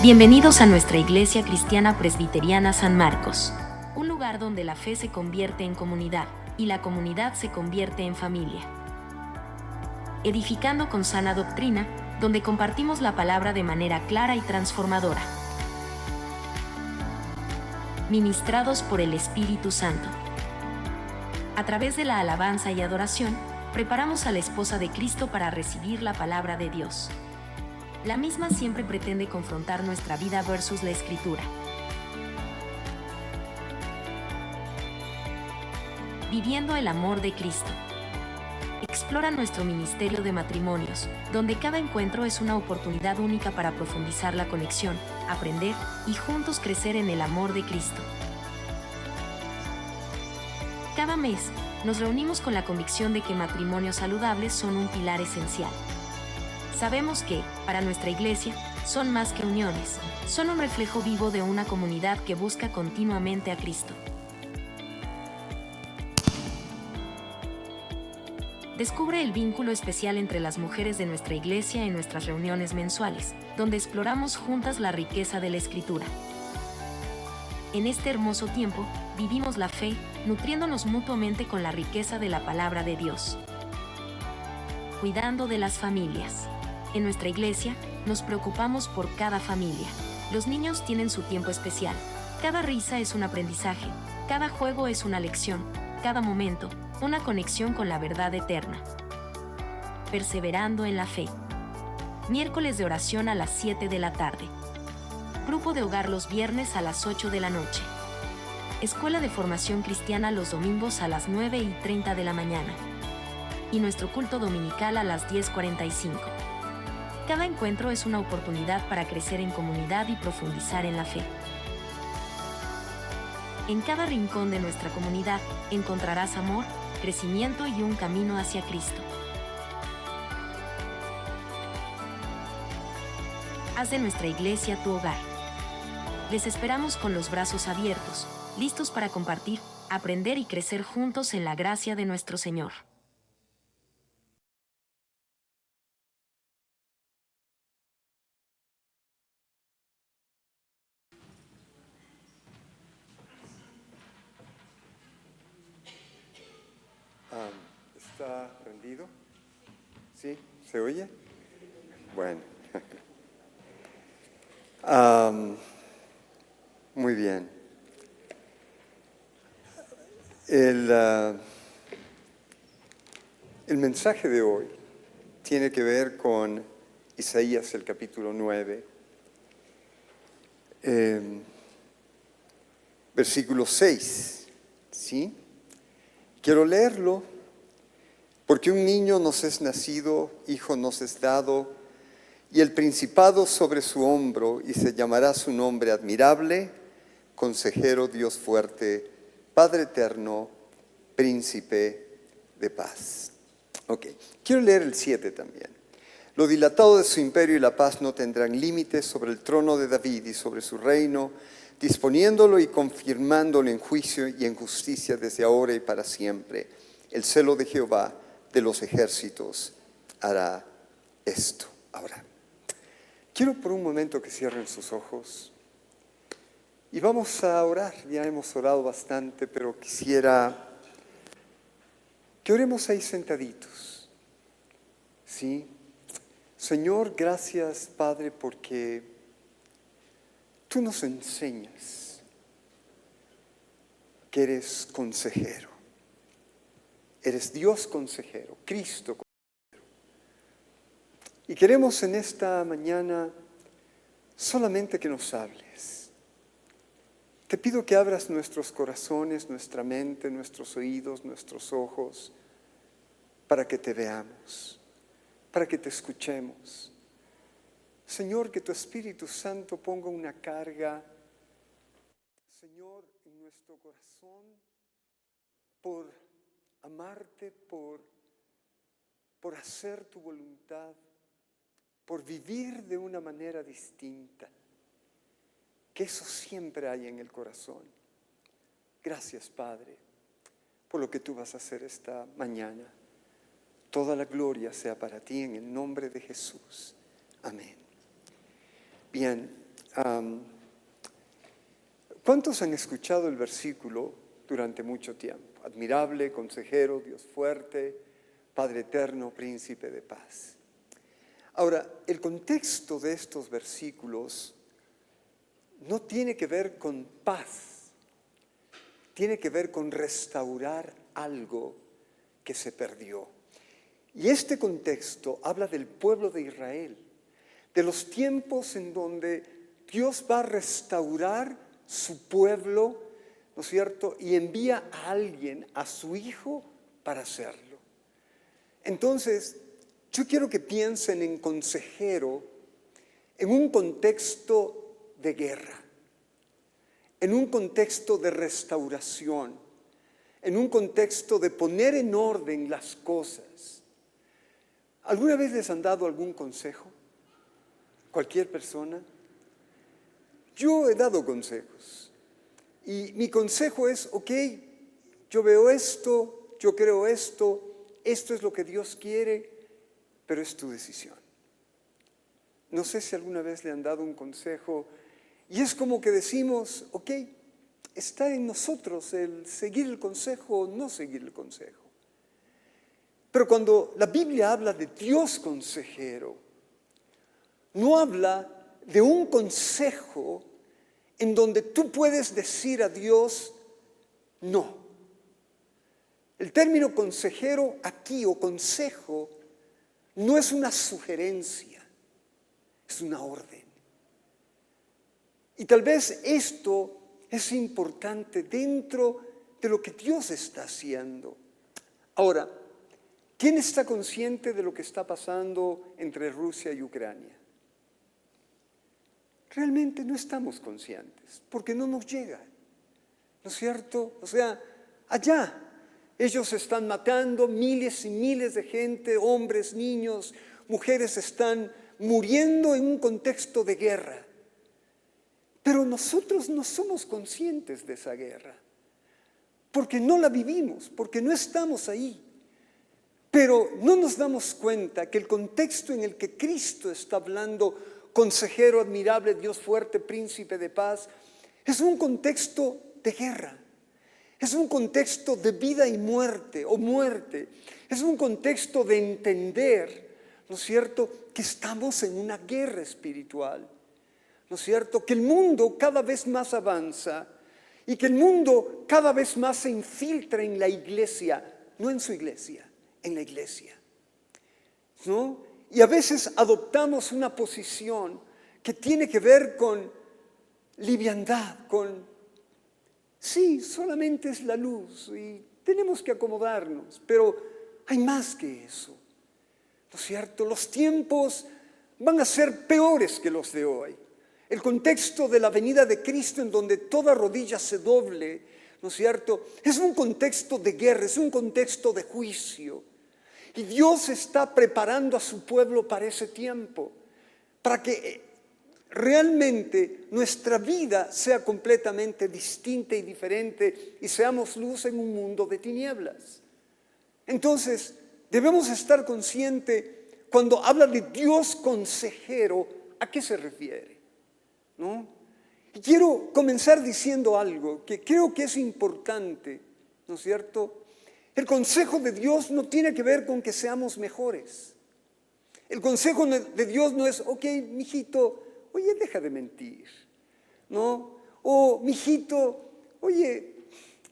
Bienvenidos a nuestra Iglesia Cristiana Presbiteriana San Marcos, un lugar donde la fe se convierte en comunidad y la comunidad se convierte en familia. Edificando con sana doctrina, donde compartimos la palabra de manera clara y transformadora. Ministrados por el Espíritu Santo. A través de la alabanza y adoración, preparamos a la esposa de Cristo para recibir la palabra de Dios. La misma siempre pretende confrontar nuestra vida versus la Escritura. Viviendo el amor de Cristo. Explora nuestro ministerio de matrimonios, donde cada encuentro es una oportunidad única para profundizar la conexión, aprender y juntos crecer en el amor de Cristo. Cada mes, nos reunimos con la convicción de que matrimonios saludables son un pilar esencial. Sabemos que, para nuestra iglesia, son más que uniones, son un reflejo vivo de una comunidad que busca continuamente a Cristo. Descubre el vínculo especial entre las mujeres de nuestra iglesia en nuestras reuniones mensuales, donde exploramos juntas la riqueza de la Escritura. En este hermoso tiempo, vivimos la fe, nutriéndonos mutuamente con la riqueza de la palabra de Dios. Cuidando de las familias. En nuestra iglesia, nos preocupamos por cada familia. Los niños tienen su tiempo especial. Cada risa es un aprendizaje, cada juego es una lección, cada momento, una conexión con la verdad eterna. Perseverando en la fe. Miércoles de oración a las 7 de la tarde. Grupo de hogar los viernes a las 8 de la noche. Escuela de formación cristiana los domingos a las 9:30 de la mañana. Y nuestro culto dominical a las 10:45. Cada encuentro es una oportunidad para crecer en comunidad y profundizar en la fe. En cada rincón de nuestra comunidad encontrarás amor, crecimiento y un camino hacia Cristo. Haz de nuestra iglesia tu hogar. Les esperamos con los brazos abiertos, listos para compartir, aprender y crecer juntos en la gracia de nuestro Señor. ¿Está prendido? ¿Sí? ¿Se oye? Bueno. Muy bien. El mensaje de hoy tiene que ver con Isaías, el capítulo 9, versículo 6. ¿Sí? Quiero leerlo porque un niño nos es nacido, hijo nos es dado, y el principado sobre su hombro, y se llamará su nombre admirable, consejero, Dios fuerte, Padre eterno, príncipe de paz. Ok, quiero leer el 7 también. Lo dilatado de su imperio y la paz no tendrán límites sobre el trono de David y sobre su reino, disponiéndolo y confirmándolo en juicio y en justicia desde ahora y para siempre. El celo de Jehová de los ejércitos hará esto. Ahora, quiero por un momento que cierren sus ojos y vamos a orar. Ya hemos orado bastante, pero quisiera que oremos ahí sentaditos. ¿Sí? Señor, gracias, Padre, porque tú nos enseñas que eres consejero. Eres Dios consejero, Cristo consejero. Y queremos en esta mañana solamente que nos hables. Te pido que abras nuestros corazones, nuestra mente, nuestros oídos, nuestros ojos, para que te veamos, para que te escuchemos. Señor, que tu Espíritu Santo ponga una carga, Señor, en nuestro corazón por amarte, por hacer tu voluntad, por vivir de una manera distinta. Que eso siempre hay en el corazón. Gracias, Padre, por lo que tú vas a hacer esta mañana. Toda la gloria sea para ti en el nombre de Jesús. Amén. Bien, ¿Cuántos han escuchado el versículo durante mucho tiempo? Admirable, consejero, Dios fuerte, Padre eterno, príncipe de paz. Ahora, el contexto de estos versículos no tiene que ver con paz, tiene que ver con restaurar algo que se perdió. Y este contexto habla del pueblo de Israel, de los tiempos en donde Dios va a restaurar su pueblo, ¿no es cierto? Y envía a alguien, a su hijo, para hacerlo. Entonces, yo quiero que piensen en consejero en un contexto de guerra, en un contexto de restauración, en un contexto de poner en orden las cosas. ¿Alguna vez les han dado algún consejo? ¿Cualquier persona? Yo he dado consejos y mi consejo es, ok, yo veo esto, yo creo esto es lo que Dios quiere, pero es tu decisión. No sé si alguna vez le han dado un consejo y es como que decimos, ok, está en nosotros el seguir el consejo o no seguir el consejo. Pero cuando la Biblia habla de Dios consejero, no habla de un consejo en donde tú puedes decir a Dios no. El término consejero aquí o consejo no es una sugerencia, es una orden. Y tal vez esto es importante dentro de lo que Dios está haciendo. Ahora, ¿quién está consciente de lo que está pasando entre Rusia y Ucrania? Realmente no estamos conscientes, porque no nos llega, ¿no es cierto? O sea, allá ellos están matando miles y miles de gente, hombres, niños, mujeres están muriendo en un contexto de guerra. Pero nosotros no somos conscientes de esa guerra, porque no la vivimos, porque no estamos ahí. Pero no nos damos cuenta que el contexto en el que Cristo está hablando, consejero admirable, Dios fuerte, príncipe de paz, es un contexto de guerra. Es un contexto de vida y muerte o muerte. Es un contexto de entender, ¿no es cierto?, que estamos en una guerra espiritual. ¿No es cierto? Que el mundo cada vez más avanza y que el mundo cada vez más se infiltra en la iglesia, no en su iglesia, en la iglesia, ¿no? Y a veces adoptamos una posición que tiene que ver con liviandad, sí, solamente es la luz y tenemos que acomodarnos, pero hay más que eso, ¿no es cierto? Los tiempos van a ser peores que los de hoy. El contexto de la venida de Cristo en donde toda rodilla se doble, ¿no es cierto? Es un contexto de guerra, es un contexto de juicio. Y Dios está preparando a su pueblo para ese tiempo, para que realmente nuestra vida sea completamente distinta y diferente y seamos luz en un mundo de tinieblas. Entonces, debemos estar conscientes cuando habla de Dios consejero, ¿a qué se refiere? ¿No? Y quiero comenzar diciendo algo que creo que es importante, ¿no es cierto? El consejo de Dios no tiene que ver con que seamos mejores. El consejo de Dios no es, ok, mijito, oye, deja de mentir, ¿no? O, mijito, oye,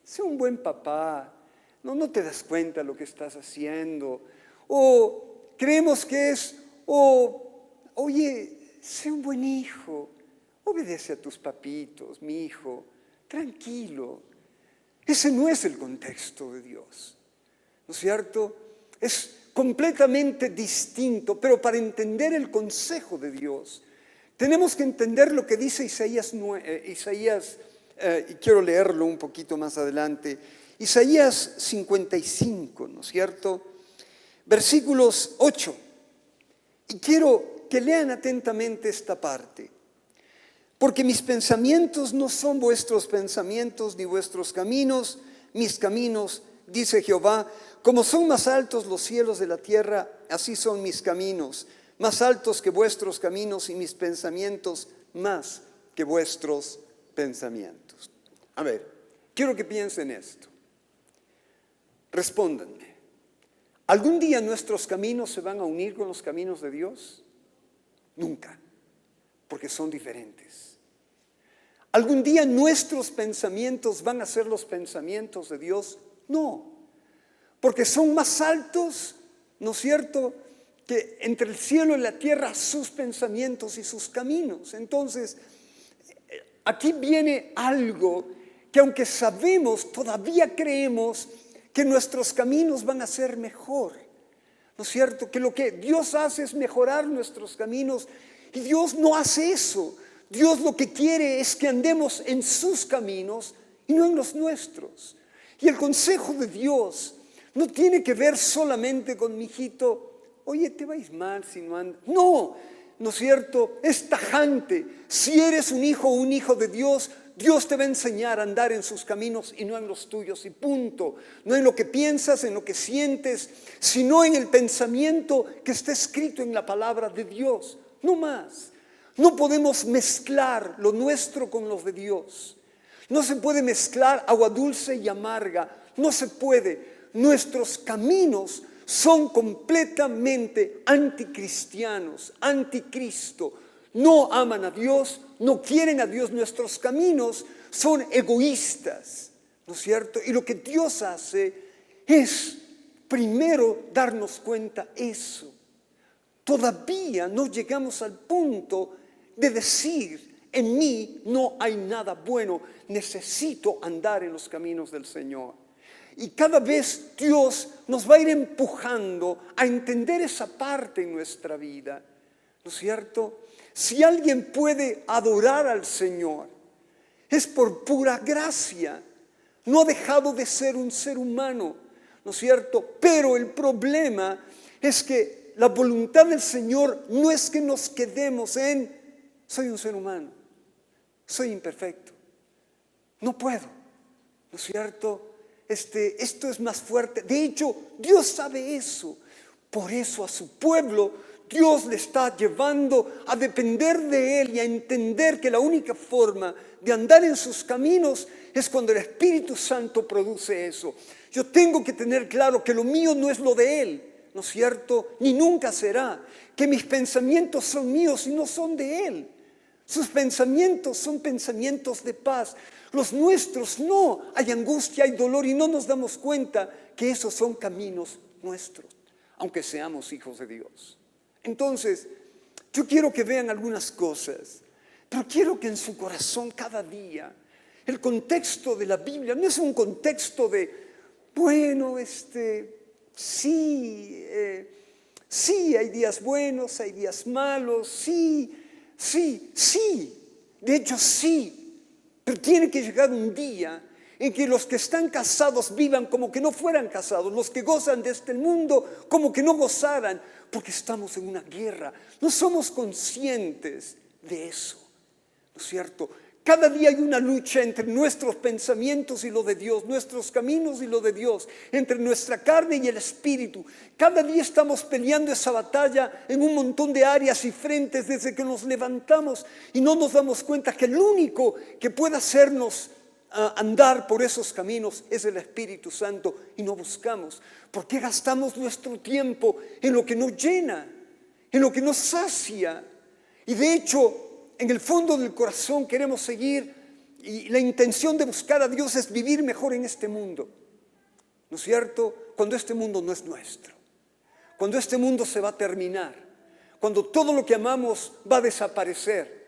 sé un buen papá, no te das cuenta de lo que estás haciendo. O creemos que es, oye, sé un buen hijo, obedece a tus papitos, mi hijo, tranquilo. Ese no es el contexto de Dios, ¿no es cierto? Es completamente distinto, pero para entender el consejo de Dios, tenemos que entender lo que dice Isaías, y quiero leerlo un poquito más adelante, Isaías 55, ¿no es cierto? Versículos 8, y quiero que lean atentamente esta parte. Porque mis pensamientos no son vuestros pensamientos, ni vuestros caminos, mis caminos, dice Jehová. Como son más altos los cielos de la tierra, así son mis caminos, más altos que vuestros caminos y mis pensamientos más que vuestros pensamientos. A ver, quiero que piensen esto. Respóndanme. ¿Algún día nuestros caminos se van a unir con los caminos de Dios? Nunca, porque son diferentes. ¿Algún día nuestros pensamientos van a ser los pensamientos de Dios? No, porque son más altos, ¿no es cierto?, que entre el cielo y la tierra sus pensamientos y sus caminos. Entonces, aquí viene algo que aunque sabemos, todavía creemos que nuestros caminos van a ser mejor, ¿no es cierto? Que lo que Dios hace es mejorar nuestros caminos y Dios no hace eso. Dios lo que quiere es que andemos en sus caminos y no en los nuestros. Y el consejo de Dios no tiene que ver solamente con mi hijito, oye, te va a ir mal si no andas. No, ¿no es cierto? Es tajante. Si eres un hijo o un hijo de Dios, Dios te va a enseñar a andar en sus caminos y no en los tuyos, y punto. No en lo que piensas, en lo que sientes, sino en el pensamiento que está escrito en la palabra de Dios. No más. No podemos mezclar lo nuestro con lo de Dios. No se puede mezclar agua dulce y amarga. No se puede. Nuestros caminos son completamente anticristianos, anticristo. No aman a Dios, no quieren a Dios. Nuestros caminos son egoístas, ¿no es cierto? Y lo que Dios hace es primero darnos cuenta eso. Todavía no llegamos al punto de decir, en mí no hay nada bueno, necesito andar en los caminos del Señor. Y cada vez Dios nos va a ir empujando a entender esa parte en nuestra vida, ¿no es cierto? Si alguien puede adorar al Señor, es por pura gracia. No ha dejado de ser un ser humano, ¿no es cierto? Pero el problema es que la voluntad del Señor no es que nos quedemos en, soy un ser humano, soy imperfecto, no puedo, ¿no es cierto? Esto es más fuerte. De hecho, Dios sabe eso. Por eso a su pueblo Dios le está llevando a depender de Él y a entender que la única forma de andar en sus caminos es cuando el Espíritu Santo produce eso. Yo tengo que tener claro que lo mío no es lo de Él, ¿no es cierto? Ni nunca será. Que mis pensamientos son míos y no son de Él. Sus pensamientos son pensamientos de paz. Los nuestros no. Hay angustia, hay dolor y no nos damos cuenta que esos son caminos nuestros, aunque seamos hijos de Dios. Entonces, yo quiero que vean algunas cosas, pero quiero que en su corazón cada día, el contexto de la Biblia no es un contexto de, bueno, sí, hay días buenos, hay días malos, sí. De hecho, sí. Pero tiene que llegar un día en que los que están casados vivan como que no fueran casados, los que gozan de este mundo como que no gozaran, porque estamos en una guerra. No somos conscientes de eso, ¿no es cierto? Cada día hay una lucha entre nuestros pensamientos y lo de Dios, nuestros caminos y lo de Dios, entre nuestra carne y el espíritu. Cada día estamos peleando esa batalla en un montón de áreas y frentes desde que nos levantamos y no nos damos cuenta que el único que puede hacernos andar por esos caminos es el Espíritu Santo y no buscamos. ¿Por qué gastamos nuestro tiempo en lo que nos llena, en lo que nos sacia? Y de hecho, en el fondo del corazón queremos seguir y la intención de buscar a Dios es vivir mejor en este mundo, ¿no es cierto? Cuando este mundo no es nuestro, cuando este mundo se va a terminar, cuando todo lo que amamos va a desaparecer.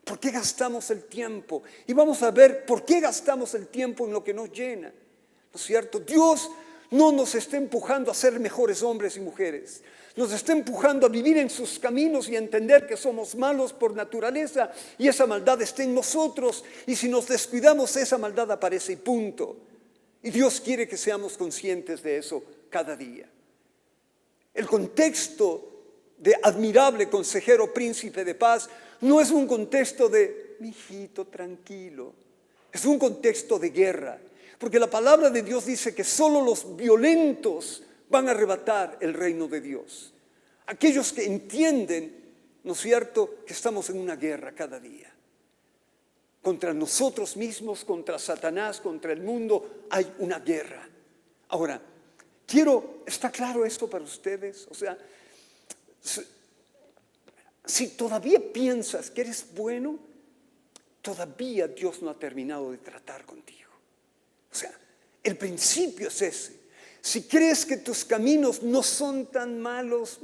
¿Por qué gastamos el tiempo? Y vamos a ver por qué gastamos el tiempo en lo que nos llena, ¿no es cierto? Dios no nos está empujando a ser mejores hombres y mujeres. Nos está empujando a vivir en sus caminos y a entender que somos malos por naturaleza y esa maldad está en nosotros. Y si nos descuidamos, esa maldad aparece y punto. Y Dios quiere que seamos conscientes de eso cada día. El contexto de admirable consejero, príncipe de paz, no es un contexto de, mijito, tranquilo. Es un contexto de guerra. Porque la palabra de Dios dice que solo los violentos van a arrebatar el reino de Dios. Aquellos que entienden, ¿no es cierto?, que estamos en una guerra cada día. Contra nosotros mismos, contra Satanás, contra el mundo, hay una guerra. Ahora, ¿está claro esto para ustedes? O sea, si todavía piensas que eres bueno, todavía Dios no ha terminado de tratar contigo. O sea, el principio es ese. Si crees que tus caminos no son tan malos,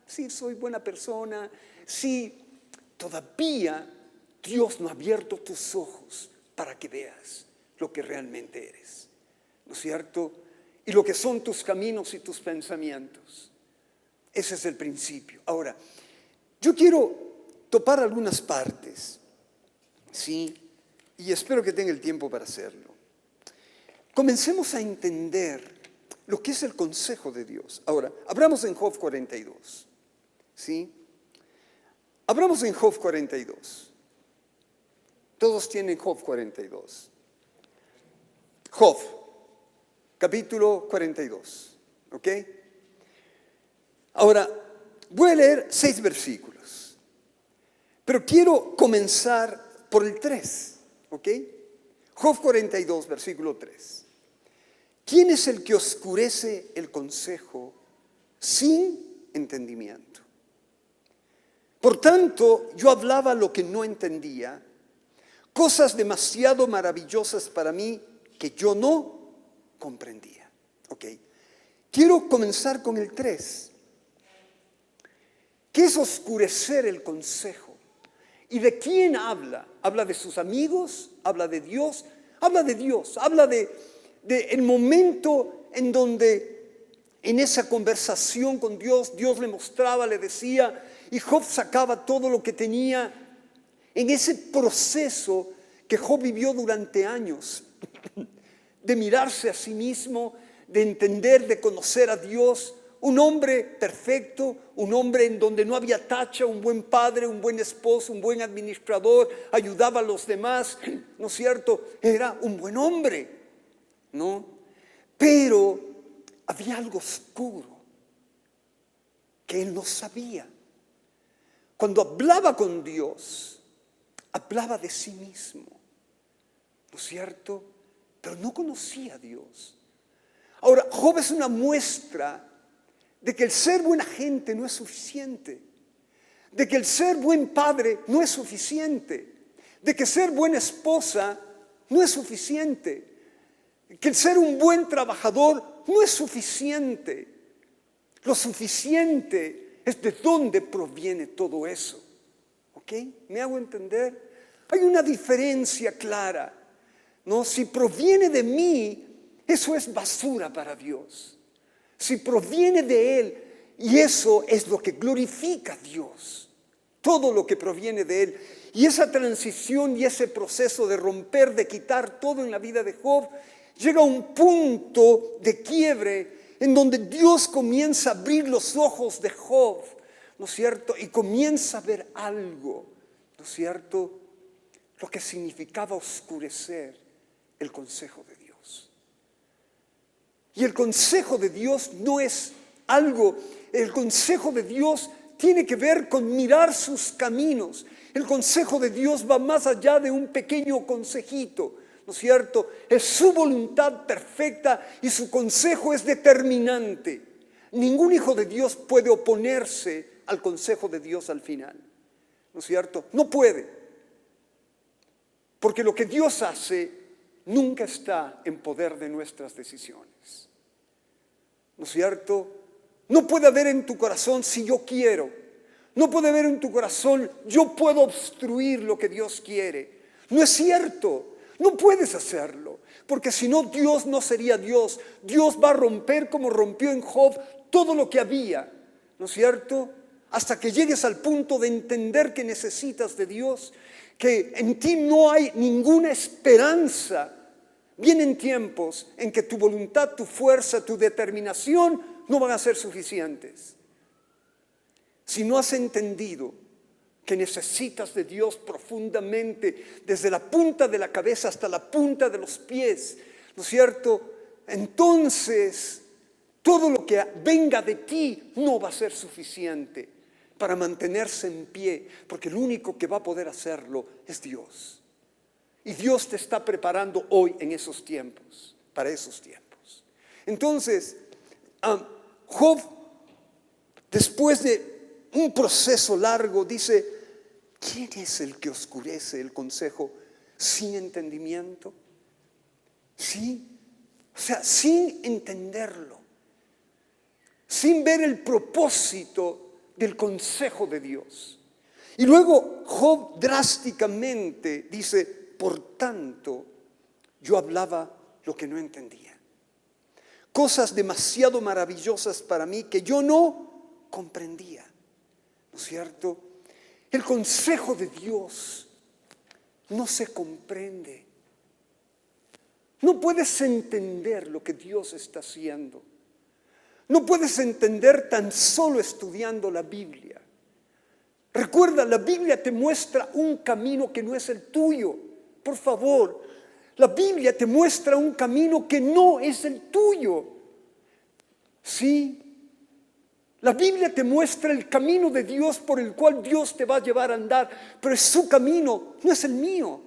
sí soy buena persona, sí, todavía Dios no ha abierto tus ojos para que veas lo que realmente eres, ¿no es cierto? Y lo que son tus caminos y tus pensamientos. Ese es el principio. Ahora, yo quiero topar algunas partes, ¿sí? Y espero que tenga el tiempo para hacerlo. Comencemos a entender lo que es el consejo de Dios. Ahora, abramos en Job 42, ¿sí? Abramos en Job 42. Todos tienen Job 42. Job, capítulo 42, ¿ok? Ahora, voy a leer 6 versículos, pero quiero comenzar por el 3, ¿ok? Job 42, versículo 3. ¿Quién es el que oscurece el consejo sin entendimiento? Por tanto, yo hablaba lo que no entendía, cosas demasiado maravillosas para mí que yo no comprendía. ¿Ok? Quiero comenzar con el 3. ¿Qué es oscurecer el consejo? ¿Y de quién habla? ¿Habla de sus amigos? ¿Habla de Dios? Habla de Dios, habla de el momento en donde en esa conversación con Dios, Dios le mostraba, le decía, y Job sacaba todo lo que tenía en ese proceso que Job vivió durante años, de mirarse a sí mismo, de entender, de conocer a Dios, un hombre perfecto, un hombre en donde no había tacha, un buen padre, un buen esposo, un buen administrador, ayudaba a los demás, ¿no es cierto? Era un buen hombre, ¿no? Pero había algo oscuro que él no sabía. Cuando hablaba con Dios, hablaba de sí mismo, ¿no es cierto? Pero no conocía a Dios. Ahora, Job es una muestra de que el ser buena gente no es suficiente, de que el ser buen padre no es suficiente, de que ser buena esposa no es suficiente, que el ser un buen trabajador no es suficiente. Lo suficiente es de dónde proviene todo eso. ¿Ok? ¿Me hago entender? Hay una diferencia clara, ¿no? Si proviene de mí, eso es basura para Dios. Si proviene de Él, y eso es lo que glorifica a Dios, todo lo que proviene de Él. Y esa transición y ese proceso de romper, de quitar todo en la vida de Job, llega a un punto de quiebre en donde Dios comienza a abrir los ojos de Job, ¿no es cierto? Y comienza a ver algo, ¿no es cierto? Lo que significaba oscurecer el consejo de Dios. Y el consejo de Dios no es algo, el consejo de Dios tiene que ver con mirar sus caminos. El consejo de Dios va más allá de un pequeño consejito, ¿no es cierto? Es su voluntad perfecta y su consejo es determinante. Ningún hijo de Dios puede oponerse al consejo de Dios al final, ¿no es cierto? No puede, porque lo que Dios hace nunca está en poder de nuestras decisiones, ¿no es cierto? No puede haber en tu corazón si yo quiero, no puede haber en tu corazón yo puedo obstruir lo que Dios quiere. No es cierto, no puedes hacerlo, porque si no Dios no sería Dios. Dios va a romper como rompió en Job todo lo que había, ¿no es cierto? Hasta que llegues al punto de entender que necesitas de Dios, que en ti no hay ninguna esperanza. Vienen tiempos en que tu voluntad, tu fuerza, tu determinación no van a ser suficientes. Si no has entendido que necesitas de Dios profundamente, desde la punta de la cabeza hasta la punta de los pies, ¿no es cierto? Entonces, todo lo que venga de ti no va a ser suficiente para mantenerse en pie, porque el único que va a poder hacerlo es Dios. Y Dios te está preparando hoy en esos tiempos, para esos tiempos. Entonces, Job, después de un proceso largo, dice, ¿quién es el que oscurece el consejo sin entendimiento? Sí, o sea, sin entenderlo, sin ver el propósito del consejo de Dios. Y luego Job drásticamente dice, por tanto, yo hablaba lo que no entendía. Cosas demasiado maravillosas para mí que yo no comprendía. ¿No es cierto? El consejo de Dios no se comprende. No puedes entender lo que Dios está haciendo. No puedes entender tan solo estudiando la Biblia. Recuerda, la Biblia te muestra un camino que no es el tuyo. Por favor, la Biblia te muestra un camino que no es el tuyo. Sí, la Biblia te muestra el camino de Dios por el cual Dios te va a llevar a andar, pero es su camino, no es el mío.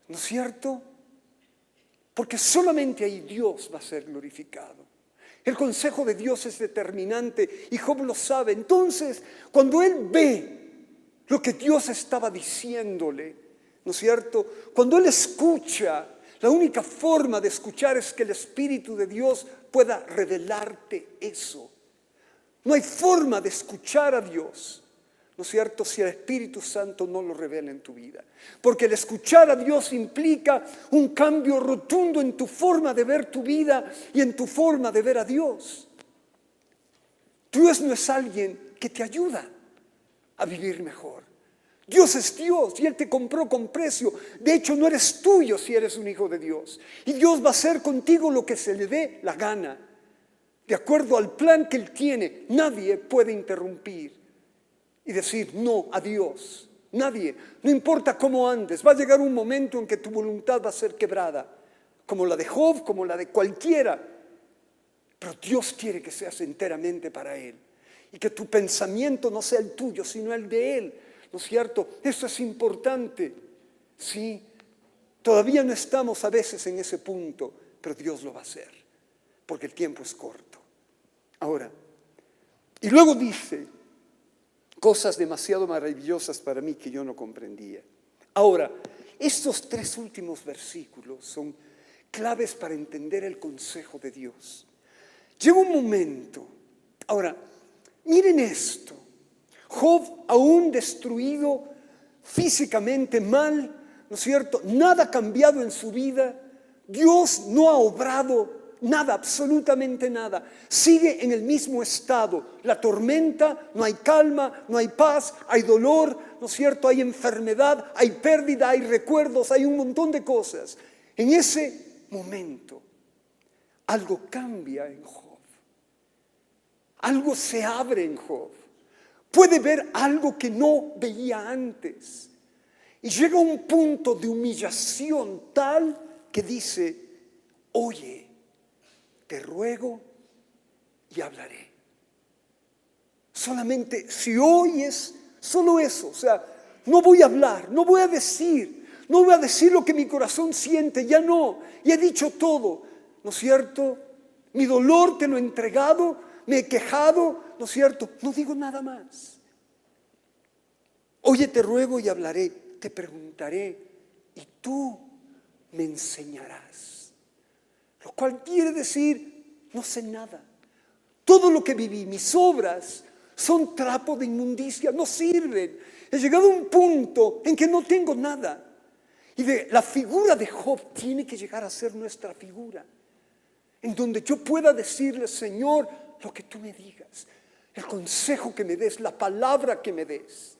¿No es cierto? Porque solamente ahí Dios va a ser glorificado. El consejo de Dios es determinante y Job lo sabe. Entonces, cuando él ve lo que Dios estaba diciéndole, ¿no es cierto? Cuando él escucha, la única forma de escuchar es que el Espíritu de Dios pueda revelarte eso. No hay forma de escuchar a Dios, ¿no es cierto?, si el Espíritu Santo no lo revela en tu vida. Porque el escuchar a Dios implica un cambio rotundo en tu forma de ver tu vida y en tu forma de ver a Dios. Dios no es alguien que te ayuda a vivir mejor. Dios es Dios y Él te compró con precio. De hecho, no eres tuyo si eres un hijo de Dios. Y Dios va a hacer contigo lo que se le dé la gana. De acuerdo al plan que Él tiene, nadie puede interrumpir y decir no a Dios. Nadie, no importa cómo andes, va a llegar un momento en que tu voluntad va a ser quebrada, como la de Job, como la de cualquiera. Pero Dios quiere que seas enteramente para Él y que tu pensamiento no sea el tuyo, sino el de Él. ¿No es cierto? Eso es importante. Sí, todavía no estamos a veces en ese punto, pero Dios lo va a hacer, porque el tiempo es corto. Ahora, y luego dice, cosas demasiado maravillosas para mí que yo no comprendía. Ahora, estos 3 últimos versículos son claves para entender el consejo de Dios. Llega un momento, ahora, miren esto. Job, aún destruido físicamente mal, ¿no es cierto? Nada ha cambiado en su vida. Dios no ha obrado nada, absolutamente nada. Sigue en el mismo estado. La tormenta, no hay calma, no hay paz, hay dolor, ¿no es cierto? Hay enfermedad, hay pérdida, hay recuerdos, hay un montón de cosas. En ese momento, algo cambia en Job. Algo se abre en Job. Puede ver algo que no veía antes. Y llega a un punto de humillación tal que dice, oye, te ruego y hablaré. Solamente si oyes, solo eso. O sea, no voy a hablar, no voy a decir lo que mi corazón siente, ya no, ya he dicho todo, ¿no es cierto? Mi dolor te lo he entregado, me he quejado, ¿no es cierto? No digo nada más. Oye, te ruego y hablaré, te preguntaré y tú me enseñarás. Lo cual quiere decir, no sé nada. Todo lo que viví, mis obras, son trapo de inmundicia, no sirven. He llegado a un punto en que no tengo nada. Y la figura de Job tiene que llegar a ser nuestra figura. En donde yo pueda decirle, Señor, lo que tú me digas, el consejo que me des, la palabra que me des.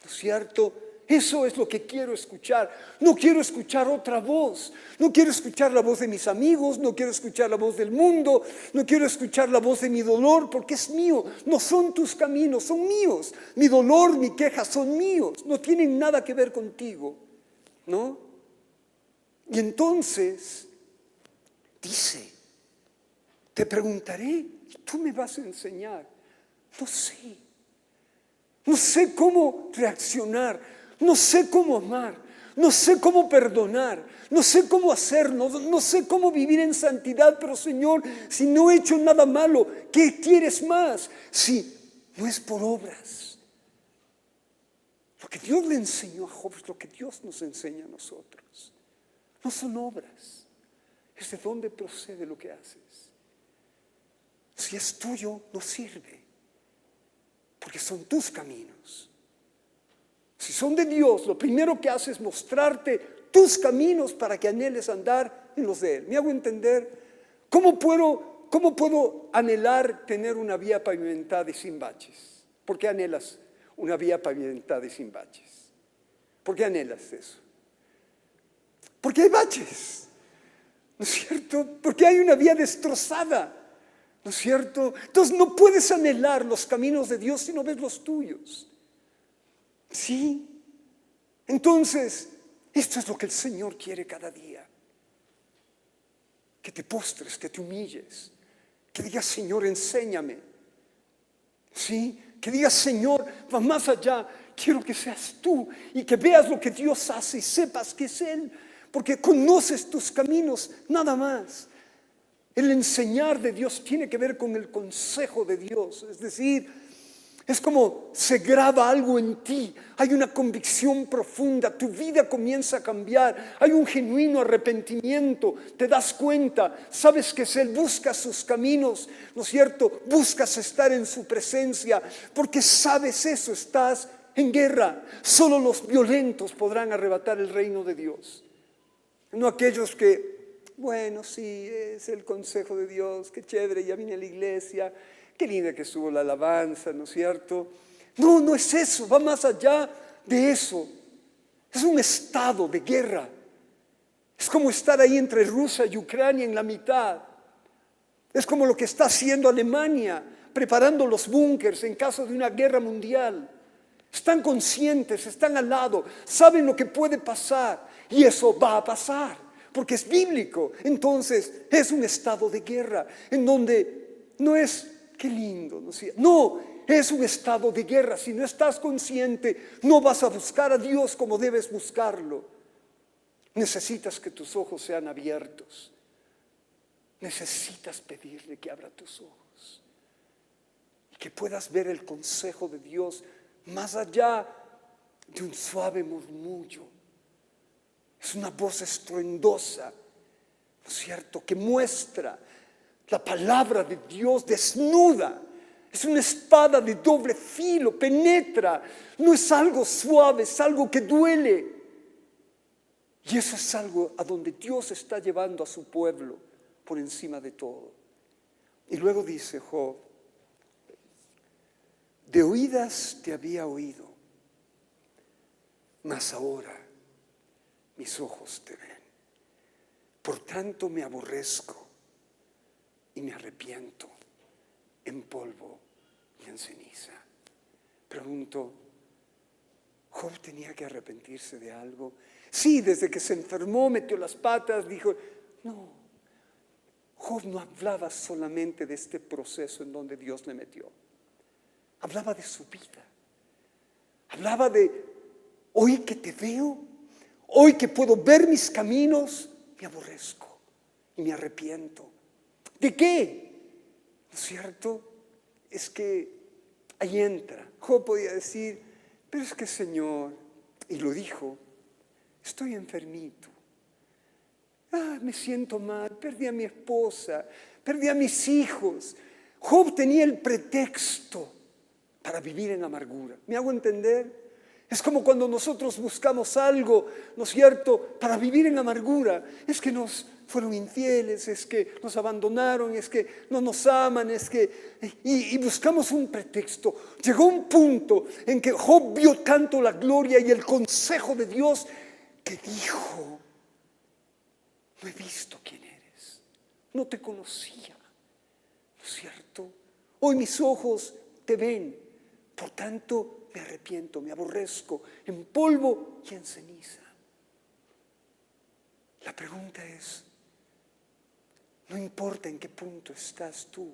¿No es cierto? Eso es lo que quiero escuchar. No quiero escuchar otra voz. No quiero escuchar la voz de mis amigos. No quiero escuchar la voz del mundo. No quiero escuchar la voz de mi dolor porque es mío. No son tus caminos, son míos. Mi dolor, mi queja son míos. No tienen nada que ver contigo. ¿No? Y entonces dice, te preguntaré y tú me vas a enseñar. No sé. No sé cómo reaccionar. No sé cómo amar. No sé cómo perdonar, no sé cómo hacerlo, no sé cómo vivir en santidad, pero Señor, si no he hecho nada malo, ¿qué quieres más? Si no es por obras. Lo que Dios le enseñó a Job es lo que Dios nos enseña a nosotros. No son obras, es de dónde procede lo que haces. Si es tuyo, no sirve, porque son tus caminos. Si son de Dios, lo primero que hace es mostrarte tus caminos para que anheles andar en los de Él. ¿Me hago entender? ¿Cómo puedo anhelar tener una vía pavimentada y sin baches? ¿Por qué anhelas una vía pavimentada y sin baches? ¿Por qué anhelas eso? Porque hay baches, ¿no es cierto? Porque hay una vía destrozada, ¿no es cierto? Entonces no puedes anhelar los caminos de Dios si no ves los tuyos. ¿Sí? Entonces, esto es lo que el Señor quiere cada día. Que te postres, que te humilles, que digas, Señor, enséñame. ¿Sí? Que digas, Señor, va más allá, quiero que seas tú y que veas lo que Dios hace y sepas que es Él, porque conoces tus caminos, nada más. El enseñar de Dios tiene que ver con el consejo de Dios, es decir, es como se graba algo en ti, hay una convicción profunda, tu vida comienza a cambiar, hay un genuino arrepentimiento, te das cuenta, sabes que es Él, buscas sus caminos, ¿no es cierto? Buscas estar en su presencia, porque sabes eso, estás en guerra. Solo los violentos podrán arrebatar el reino de Dios, no aquellos que, bueno, sí, es el consejo de Dios, qué chévere, ya vine a la iglesia, qué linda que estuvo la alabanza, ¿no es cierto? No, no es eso, va más allá de eso. Es un estado de guerra. Es como estar ahí entre Rusia y Ucrania en la mitad. Es como lo que está haciendo Alemania, preparando los búnkers en caso de una guerra mundial. Están conscientes, están al lado, saben lo que puede pasar y eso va a pasar, porque es bíblico. Entonces es un estado de guerra en donde no es... Qué lindo, ¿no? No, es un estado de guerra. Si no estás consciente, no vas a buscar a Dios como debes buscarlo. Necesitas que tus ojos sean abiertos. Necesitas pedirle que abra tus ojos y que puedas ver el consejo de Dios más allá de un suave murmullo. Es una voz estruendosa, ¿no es cierto?, que muestra la palabra de Dios desnuda. Es una espada de doble filo, penetra. No es algo suave, es algo que duele. Y eso es algo a donde Dios está llevando a su pueblo por encima de todo. Y luego dice Job, de oídas te había oído, mas ahora mis ojos te ven. Por tanto me aborrezco y me arrepiento en polvo y en ceniza. Pregunto, ¿Job tenía que arrepentirse de algo? Sí, desde que se enfermó, metió las patas, dijo, no. Job no hablaba solamente de este proceso en donde Dios le metió. Hablaba de su vida. Hablaba de, hoy que te veo, hoy que puedo ver mis caminos, me aborrezco y me arrepiento. ¿De qué? ¿No es cierto? Es que ahí entra. Job podía decir, pero es que Señor, y lo dijo, estoy enfermito. Me siento mal, perdí a mi esposa, perdí a mis hijos. Job tenía el pretexto para vivir en amargura. ¿Me hago entender? Es como cuando nosotros buscamos algo, ¿no es cierto?, para vivir en amargura. Es que nos fueron infieles, es que nos abandonaron, es que no nos aman, es que... Y buscamos un pretexto. Llegó un punto en que Job vio tanto la gloria y el consejo de Dios que dijo, no he visto quién eres, no te conocía, ¿no es cierto? Hoy mis ojos te ven, por tanto me arrepiento, me aborrezco en polvo y en ceniza. La pregunta es, no importa en qué punto estás tú,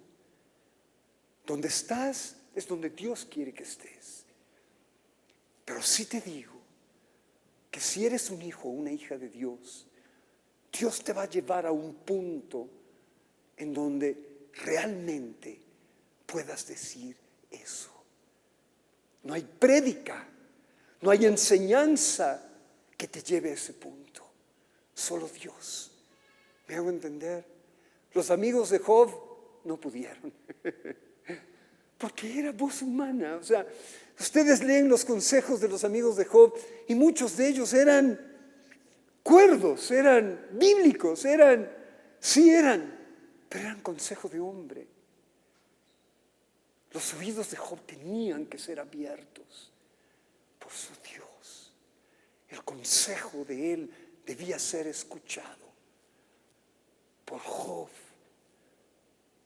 donde estás es donde Dios quiere que estés. Pero sí te digo, que si eres un hijo o una hija de Dios, Dios te va a llevar a un punto en donde realmente puedas decir eso. No hay prédica, no hay enseñanza que te lleve a ese punto. Solo Dios. ¿Me hago entender? Los amigos de Job no pudieron. Porque era voz humana. O sea, ustedes leen los consejos de los amigos de Job y muchos de ellos eran cuerdos, eran bíblicos, pero eran consejo de hombre. Los oídos de Job tenían que ser abiertos por su Dios. El consejo de él debía ser escuchado por Job.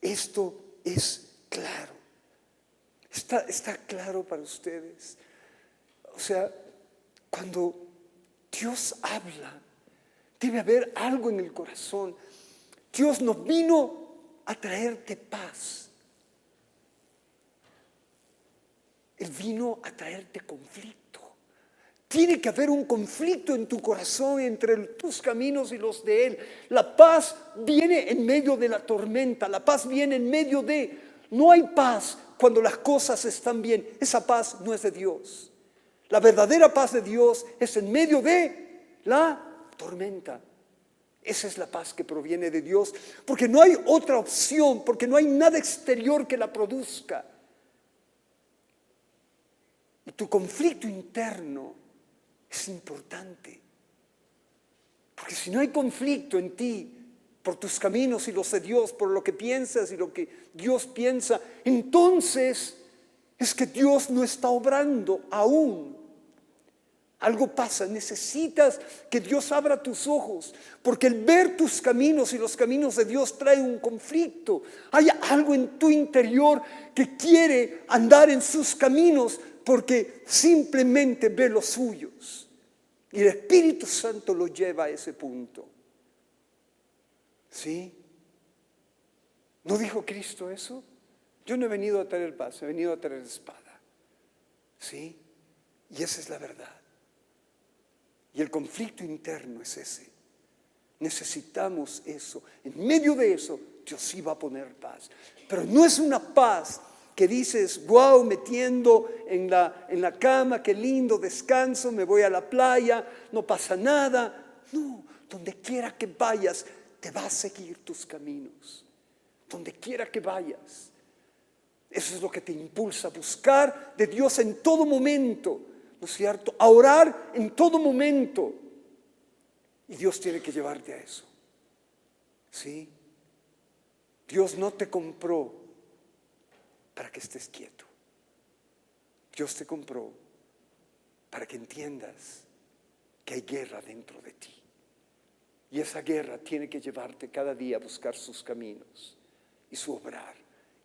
Esto es claro. Está claro para ustedes. O sea, cuando Dios habla, debe haber algo en el corazón. Dios no vino a traerte paz. Él vino a traerte conflicto. Tiene que haber un conflicto en tu corazón entre tus caminos y los de Él. La paz viene en medio de la tormenta. La paz viene en medio de... No hay paz cuando las cosas están bien. Esa paz no es de Dios. La verdadera paz de Dios es en medio de la tormenta. Esa es la paz que proviene de Dios. Porque no hay otra opción, porque no hay nada exterior que la produzca. Y tu conflicto interno es importante. Porque si no hay conflicto en ti, por tus caminos y los de Dios, por lo que piensas y lo que Dios piensa, entonces es que Dios no está obrando aún. Algo pasa, necesitas que Dios abra tus ojos, porque el ver tus caminos y los caminos de Dios trae un conflicto. Hay algo en tu interior que quiere andar en sus caminos porque simplemente ve los suyos. Y el Espíritu Santo lo lleva a ese punto. ¿Sí? ¿No dijo Cristo eso? Yo no he venido a traer paz, he venido a traer espada. ¿Sí? Y esa es la verdad. Y el conflicto interno es ese. Necesitamos eso. En medio de eso, Dios sí va a poner paz. Pero no es una paz que dices, wow, metiendo en la cama, qué lindo, descanso, me voy a la playa, no pasa nada. No, donde quiera que vayas, te va a seguir tus caminos. Donde quiera que vayas. Eso es lo que te impulsa a buscar de Dios en todo momento. ¿No es cierto? A orar en todo momento. Y Dios tiene que llevarte a eso. ¿Sí? Dios no te compró para que estés quieto. Dios te compró para que entiendas que hay guerra dentro de ti. Y esa guerra tiene que llevarte cada día a buscar sus caminos y su obrar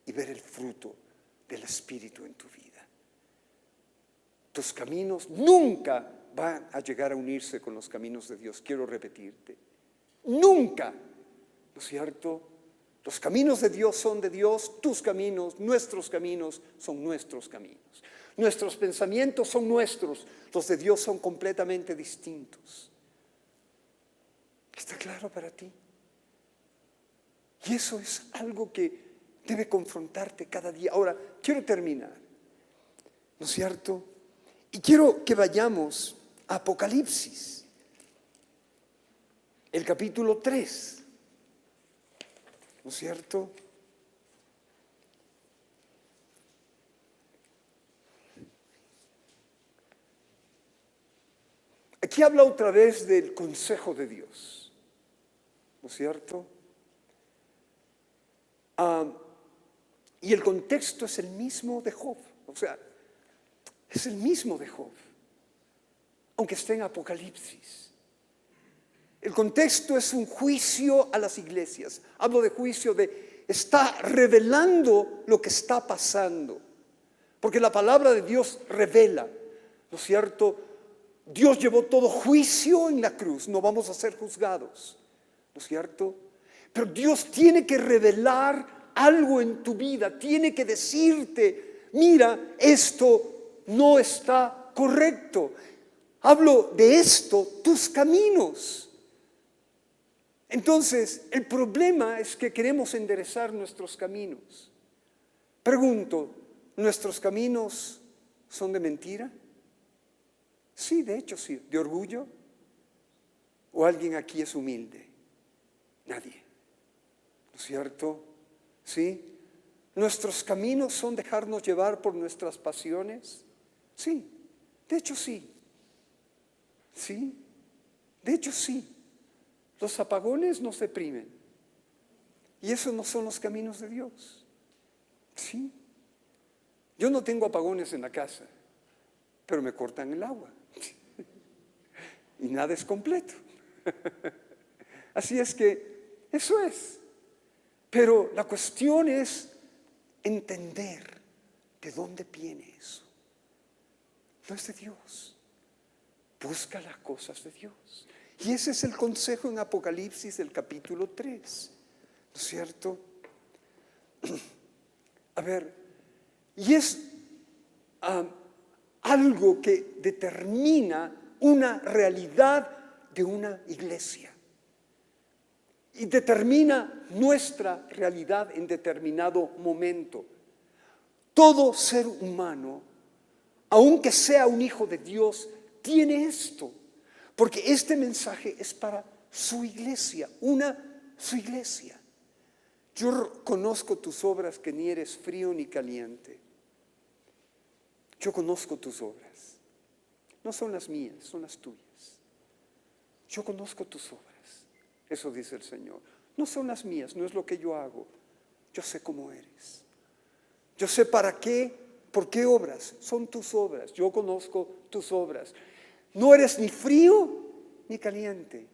y ver el fruto del Espíritu en tu vida. Tus caminos nunca van a llegar a unirse con los caminos de Dios. Quiero repetirte. Nunca. ¿No es cierto? Los caminos de Dios son de Dios. Tus caminos, nuestros caminos son nuestros caminos. Nuestros pensamientos son nuestros. Los de Dios son completamente distintos. ¿Está claro para ti? Y eso es algo que debe confrontarte cada día. Ahora, quiero terminar. ¿No es cierto? Y quiero que vayamos a Apocalipsis, el capítulo 3, ¿no es cierto? Aquí habla otra vez del consejo de Dios, ¿no es cierto? Y el contexto es el mismo de Job, o sea, es el mismo de Job, aunque esté en Apocalipsis. El contexto es un juicio a las iglesias. Hablo de juicio está revelando lo que está pasando. Porque la palabra de Dios revela, ¿no es cierto? Dios llevó todo juicio en la cruz, no vamos a ser juzgados, ¿no es cierto? Pero Dios tiene que revelar algo en tu vida, tiene que decirte, mira, esto no está correcto. hablo de esto, tus caminos. Entonces, el problema es que queremos enderezar nuestros caminos. Pregunto, ¿nuestros caminos son de mentira? Sí, de hecho sí. ¿De orgullo? ¿O alguien aquí es humilde? Nadie. ¿No es cierto? ¿Sí? ¿Nuestros caminos son dejarnos llevar por nuestras pasiones? Sí, de hecho sí. Sí, de hecho sí. Los apagones nos deprimen. Y esos no son los caminos de Dios. Sí. Yo no tengo apagones en la casa, pero me cortan el agua. Y nada es completo. Así es que eso es. Pero la cuestión es entender de dónde viene eso. No es de Dios. Busca las cosas de Dios. Y ese es el consejo en Apocalipsis del capítulo 3. ¿No es cierto? A ver, y es algo que determina una realidad de una iglesia. Y determina nuestra realidad en determinado momento. Todo ser humano, aunque sea un hijo de Dios, tiene esto. Porque este mensaje es para su iglesia, su iglesia. Yo conozco tus obras, que ni eres frío ni caliente. Yo conozco tus obras. No son las mías, son las tuyas. Yo conozco tus obras. Eso dice el Señor. No son las mías, no es lo que yo hago. Yo sé cómo eres. Yo sé para qué, por qué obras. Son tus obras. Yo conozco tus obras. No eres ni frío ni caliente.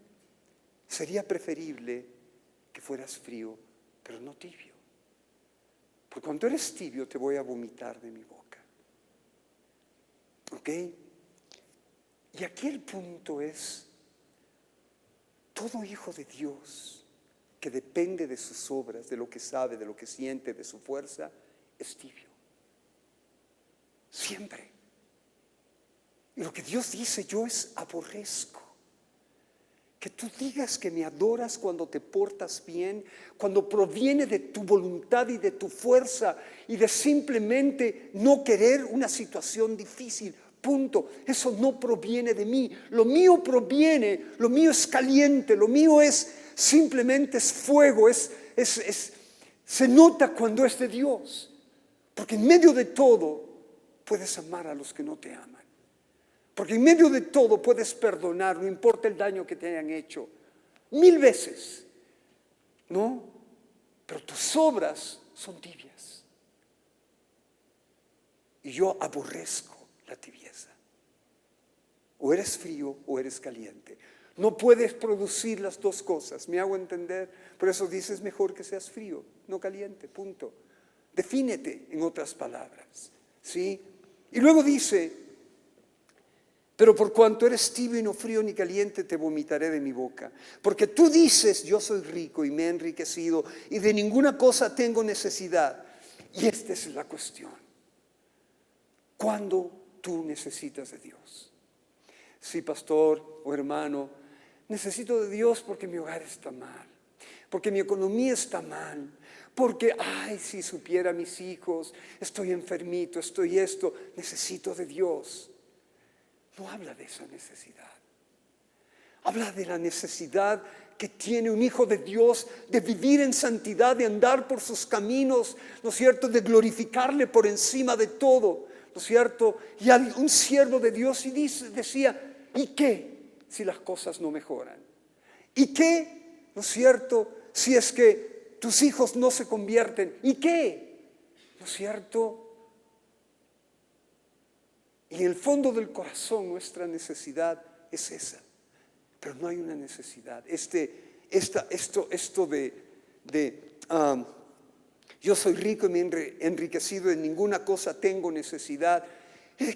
Sería preferible que fueras frío, pero no tibio. Porque cuando eres tibio te voy a vomitar de mi boca. ¿Ok? Y aquí el punto es, todo hijo de Dios que depende de sus obras, de lo que sabe, de lo que siente, de su fuerza, es tibio. Siempre. Y lo que Dios dice, yo aborrezco. Que tú digas que me adoras cuando te portas bien, cuando proviene de tu voluntad y de tu fuerza y de simplemente no querer una situación difícil. Punto. Eso no proviene de mí. Lo mío es caliente, lo mío simplemente es fuego, se nota cuando es de Dios. Porque en medio de todo puedes amar a los que no te aman. Porque en medio de todo puedes perdonar, no importa el daño que te hayan hecho, 1000 veces, ¿no? Pero tus obras son tibias. Y yo aborrezco la tibieza. O eres frío o eres caliente. No puedes producir las dos cosas, ¿me hago entender? Por eso dices mejor que seas frío, no caliente, punto. Defínete, en otras palabras, ¿sí? Y luego dice, pero por cuanto eres tibio y no frío ni caliente, te vomitaré de mi boca. Porque tú dices, yo soy rico y me he enriquecido y de ninguna cosa tengo necesidad. Y esta es la cuestión. ¿Cuándo tú necesitas de Dios? Sí, pastor o hermano, necesito de Dios porque mi hogar está mal, porque mi economía está mal, porque, si supiera mis hijos, estoy enfermito, estoy esto, necesito de Dios. No habla de esa necesidad. Habla de la necesidad que tiene un hijo de Dios de vivir en santidad, de andar por sus caminos, ¿no es cierto?, de glorificarle por encima de todo, ¿no es cierto? Y un siervo de Dios decía, ¿y qué si las cosas no mejoran? ¿Y qué, no es cierto, si es que tus hijos no se convierten? ¿Y qué? ¿No es cierto? Y en el fondo del corazón nuestra necesidad es esa. Pero no hay una necesidad. Esto de yo soy rico y me he enriquecido, en ninguna cosa tengo necesidad,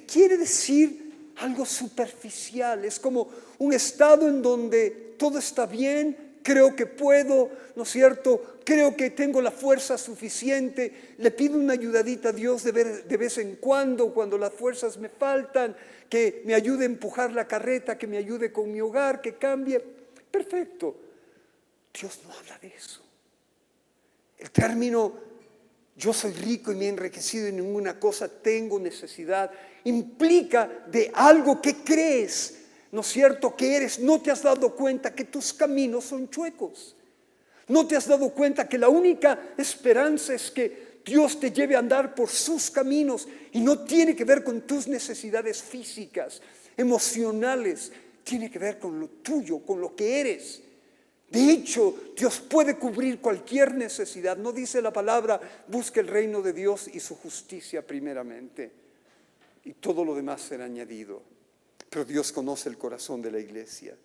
quiere decir algo superficial. Es como un estado en donde todo está bien, creo que puedo, ¿no es cierto? Creo que tengo la fuerza suficiente. Le pido una ayudadita a Dios de vez en cuando las fuerzas me faltan, que me ayude a empujar la carreta, que me ayude con mi hogar, que cambie. Perfecto. Dios no habla de eso. El término yo soy rico y me he enriquecido en ninguna cosa tengo necesidad implica de algo que crees, ¿no es cierto? Que eres. No te has dado cuenta que tus caminos son chuecos. No te has dado cuenta que la única esperanza es que Dios te lleve a andar por sus caminos y no tiene que ver con tus necesidades físicas, emocionales, tiene que ver con lo tuyo, con lo que eres. De hecho, Dios puede cubrir cualquier necesidad. No dice la palabra, busque el reino de Dios y su justicia primeramente, y todo lo demás será añadido. Pero Dios conoce el corazón de la iglesia.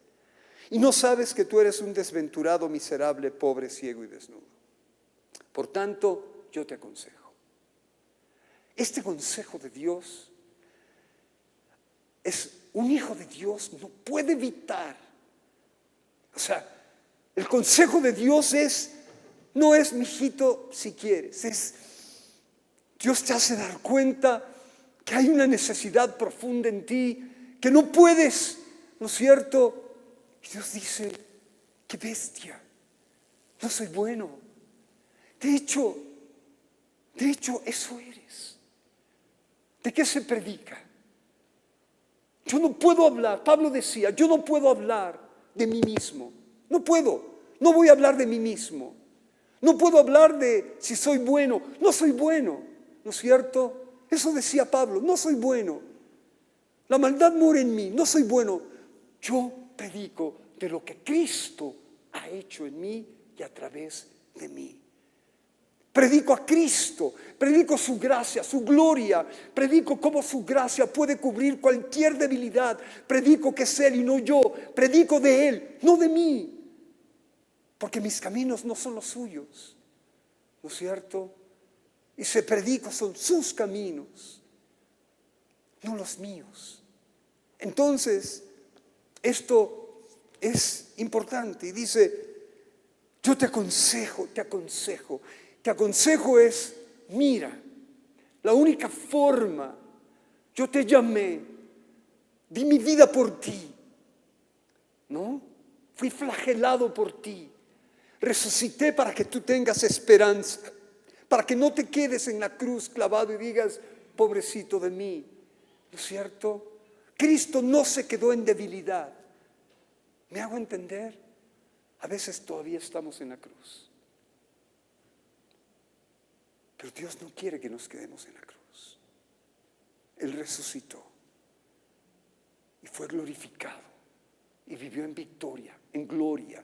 Y no sabes que tú eres un desventurado, miserable, pobre, ciego y desnudo. Por tanto, yo te aconsejo. Este consejo de Dios es un hijo de Dios, no puede evitar. O sea, el consejo de Dios no es, mijito, si quieres. Dios te hace dar cuenta que hay una necesidad profunda en ti, que no puedes, ¿no es cierto? Y Dios dice, qué bestia, no soy bueno. De hecho, eso eres. ¿De qué se predica? Yo no puedo hablar, Pablo decía, yo no puedo hablar de mí mismo. No puedo, no voy a hablar de mí mismo. No puedo hablar de si soy bueno. No soy bueno, ¿no es cierto? Eso decía Pablo, no soy bueno. La maldad mora en mí, no soy bueno. Yo predico de lo que Cristo ha hecho en mí y a través de mí. Predico a Cristo, predico su gracia, su gloria, predico cómo su gracia puede cubrir cualquier debilidad. Predico que es Él y no yo, predico de Él, no de mí. Porque mis caminos no son los suyos, ¿no es cierto? Y se predico son sus caminos, no los míos. Entonces, esto es importante. Y dice, yo te aconsejo es, mira, la única forma, yo te llamé, di mi vida por ti, ¿no? Fui flagelado por ti. Resucité para que tú tengas esperanza, para que no te quedes en la cruz clavado y digas, pobrecito de mí, ¿no es cierto? Cristo no se quedó en debilidad. ¿Me hago entender? A veces todavía estamos en la cruz. Pero Dios no quiere que nos quedemos en la cruz. Él resucitó y fue glorificado y vivió en victoria, en gloria,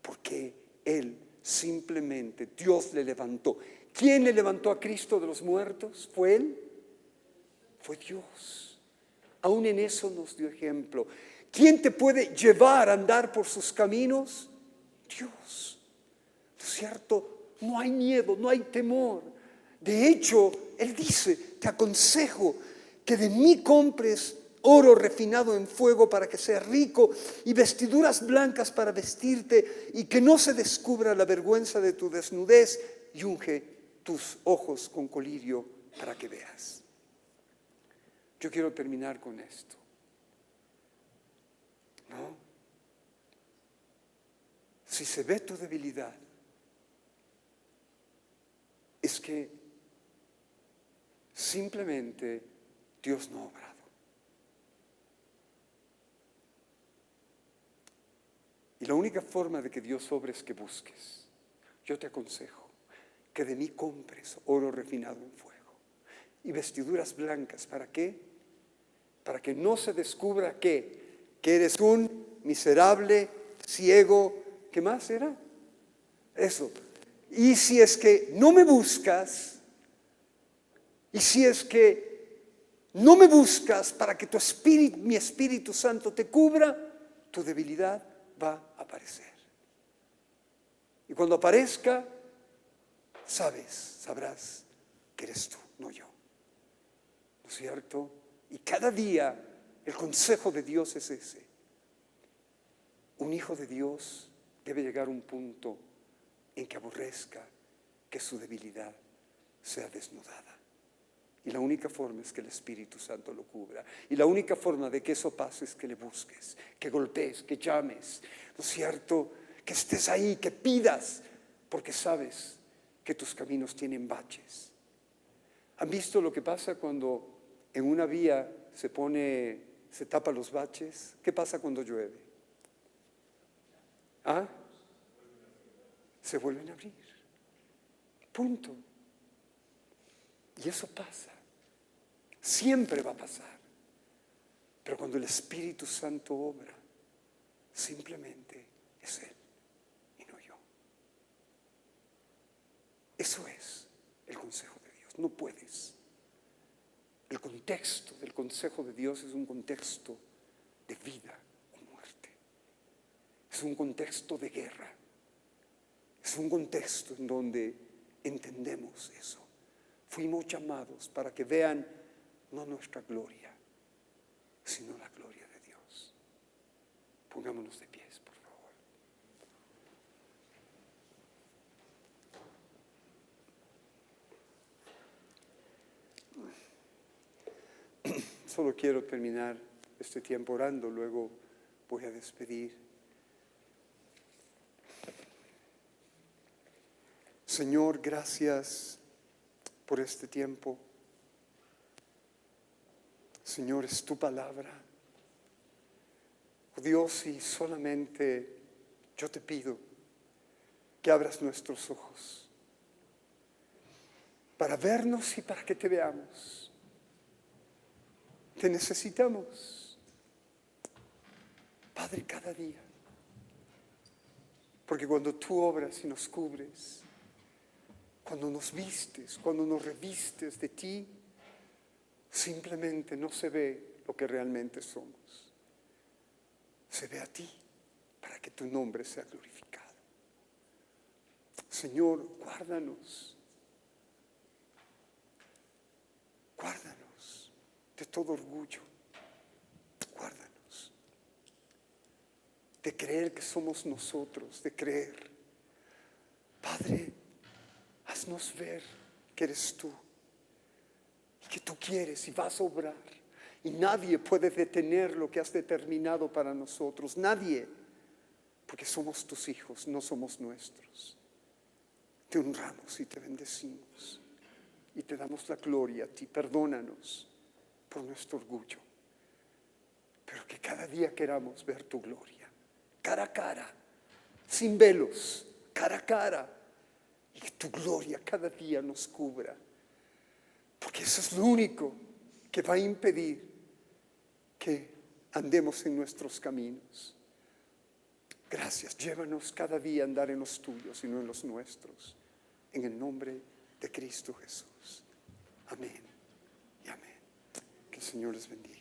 porque Él simplemente, Dios le levantó. ¿Quién le levantó a Cristo de los muertos? ¿Fue Él? Fue Dios. Aún en eso nos dio ejemplo. ¿Quién te puede llevar a andar por sus caminos? Dios. ¿No es cierto? No hay miedo, no hay temor. De hecho, Él dice, te aconsejo que de mí compres oro refinado en fuego para que seas rico y vestiduras blancas para vestirte y que no se descubra la vergüenza de tu desnudez y unge tus ojos con colirio para que veas. Yo quiero terminar con esto, ¿no? Si se ve tu debilidad, es que simplemente Dios no ha obrado. Y la única forma de que Dios obre es que busques. Yo te aconsejo que de mí compres oro refinado en fuego y vestiduras blancas. ¿Para qué? Para que no se descubra que eres un miserable, ciego. ¿Qué más era? Eso. Y si es que no me buscas, y si es que no me buscas para que mi Espíritu Santo te cubra, tu debilidad va a aparecer. Y cuando aparezca, sabrás que eres tú, no yo. ¿No es cierto? Y cada día el consejo de Dios es ese. Un hijo de Dios debe llegar a un punto en que aborrezca que su debilidad sea desnudada. Y la única forma es que el Espíritu Santo lo cubra. Y la única forma de que eso pase es que le busques, que golpees, que llames, ¿no es cierto? Que estés ahí, que pidas, porque sabes que tus caminos tienen baches. ¿Han visto lo que pasa cuando en una vía se tapa los baches? ¿Qué pasa cuando llueve? ¿Ah? Se vuelven a abrir. Punto. Y eso pasa. Siempre va a pasar. Pero cuando el Espíritu Santo obra, simplemente es Él y no yo. Eso es el consejo de Dios. No puedes. El contexto del consejo de Dios es un contexto de vida o muerte. Es un contexto de guerra. Es un contexto en donde entendemos eso. Fuimos llamados para que vean no nuestra gloria, sino la gloria de Dios. Pongámonos de pies, por favor. Solo quiero terminar este tiempo orando, luego voy a despedir. Señor, gracias por este tiempo. Señor, es tu palabra. Oh Dios, y solamente yo te pido que abras nuestros ojos para vernos y para que te veamos. Te necesitamos, Padre, cada día. Porque cuando tú obras y nos cubres, cuando nos vistes, cuando nos revistes de ti, simplemente no se ve lo que realmente somos. Se ve a ti para que tu nombre sea glorificado. Señor, guárdanos. Guárdanos de todo orgullo. Guárdanos de creer que somos nosotros, de creer. Padre, haznos ver que eres tú y que tú quieres y vas a obrar. Y nadie puede detener lo que has determinado para nosotros. Nadie, porque somos tus hijos, no somos nuestros. Te honramos y te bendecimos y te damos la gloria a ti. Perdónanos por nuestro orgullo, pero que cada día queramos ver tu gloria, cara a cara, sin velos, cara a cara. Y que tu gloria cada día nos cubra. Porque eso es lo único que va a impedir que andemos en nuestros caminos. Gracias. Llévanos cada día a andar en los tuyos y no en los nuestros. En el nombre de Cristo Jesús. Amén y amén. Que el Señor les bendiga.